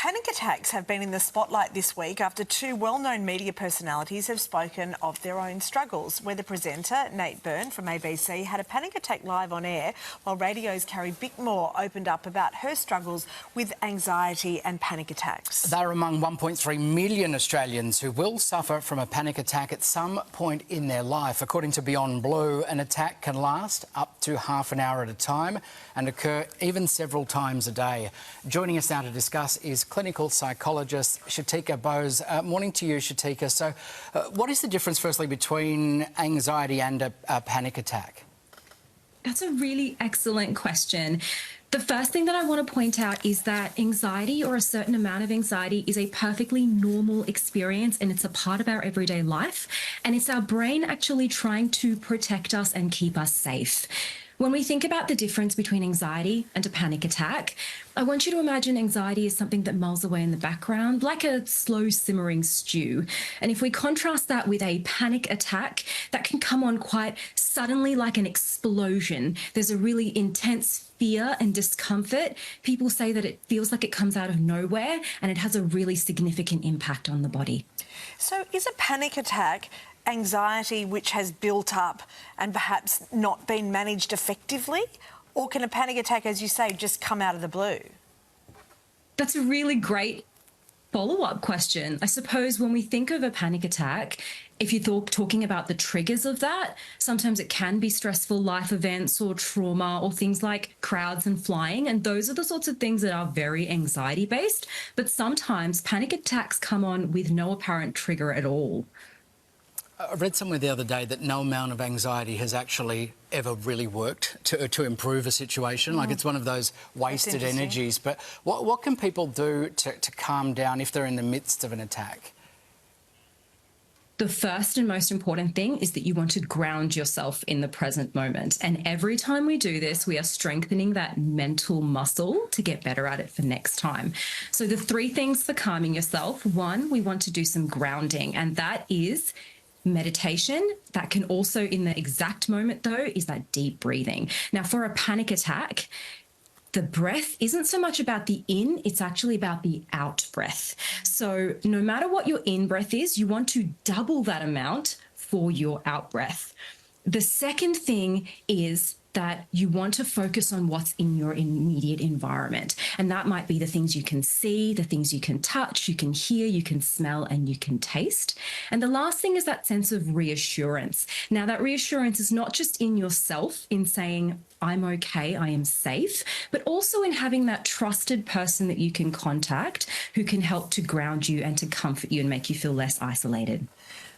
Panic attacks have been in the spotlight this week after two well-known media personalities have spoken of their own struggles, where the presenter, Nate Byrne from ABC, had a panic attack live on air, while radio's Carrie Bickmore opened up about her struggles with anxiety and panic attacks. They're among 1.3 million Australians who will suffer from a panic attack at some point in their life. According to Beyond Blue, an attack can last up to half an hour at a time and occur even several times a day. Joining us now to discuss is Clinical Psychologist Shuktika Bose. Morning to you, Shuktika. So what is the difference, firstly, between anxiety and a panic attack? That's a really excellent question. The first thing that I want to point out is that anxiety, or a certain amount of anxiety, is a perfectly normal experience, and it's a part of our everyday life. And it's our brain actually trying to protect us and keep us safe. When we think about the difference between anxiety and a panic attack, I want you to imagine anxiety is something that mulls away in the background, like a slow simmering stew. And if we contrast that with a panic attack, that can come on quite suddenly, like an explosion. There's a really intense fear and discomfort. People say that it feels like it comes out of nowhere, and it has a really significant impact on the body. So is a panic attack anxiety which has built up and perhaps not been managed effectively? Or can a panic attack, as you say, just come out of the blue? That's a really great follow-up question. I suppose when we think of a panic attack, if you're talking about the triggers of that, sometimes it can be stressful life events or trauma or things like crowds and flying. And those are the sorts of things that are very anxiety-based. But sometimes panic attacks come on with no apparent trigger at all. I read somewhere the other day that no amount of anxiety has actually ever really worked to improve a situation. Like, it's one of those wasted energies. But what can people do to calm down if they're in the midst of an attack? The first and most important thing is that you want to ground yourself in the present moment. And every time we do this, we are strengthening that mental muscle to get better at it for next time. So the three things for calming yourself: one, we want to do some grounding, and that is meditation. That can also, in the exact moment though, is that deep breathing. Now, for a panic attack, the breath isn't so much about the in, it's actually about the out breath. So no matter what your in breath is, you want to double that amount for your out breath. The second thing is that you want to focus on what's in your immediate environment. And that might be the things you can see, the things you can touch, you can hear, you can smell, and you can taste. And the last thing is that sense of reassurance. Now, that reassurance is not just in yourself, in saying, I'm okay, I am safe, but also in having that trusted person that you can contact who can help to ground you and to comfort you and make you feel less isolated.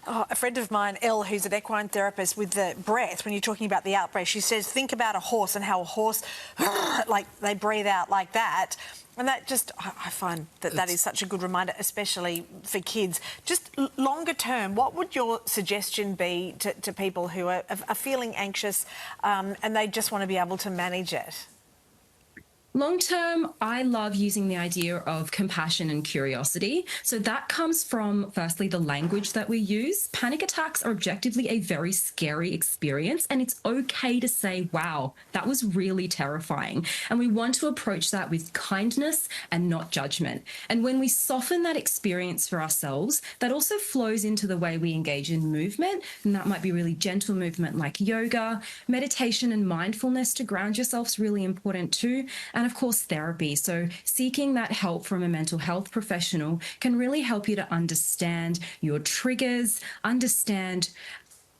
Oh, a friend of mine, Elle, who's an equine therapist, with the breath, when you're talking about the out breath, she says, think about a horse and how a horse, like, they breathe out like that. And that just, I find that that is such a good reminder, especially for kids. Just longer term, what would your suggestion be to people who are feeling anxious and they just want to be able to manage it? Long term, I love using the idea of compassion and curiosity. So that comes from, firstly, the language that we use. Panic attacks are objectively a very scary experience, and it's okay to say, wow, that was really terrifying. And we want to approach that with kindness and not judgment. And when we soften that experience for ourselves, that also flows into the way we engage in movement. And that might be really gentle movement like yoga. Meditation and mindfulness to ground yourself is really important too. And of course, therapy. So seeking that help from a mental health professional can really help you to understand your triggers, understand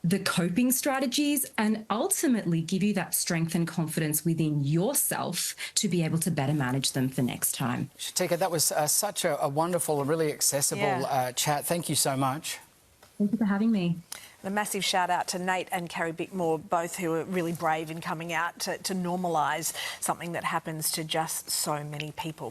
the coping strategies, and ultimately give you that strength and confidence within yourself to be able to better manage them for next time. Shuktika, that was such a wonderful and really accessible chat. Thank you so much. Thank you for having me. A massive shout out to Nate and Carrie Bickmore, both who are really brave in coming out to normalise something that happens to just so many people.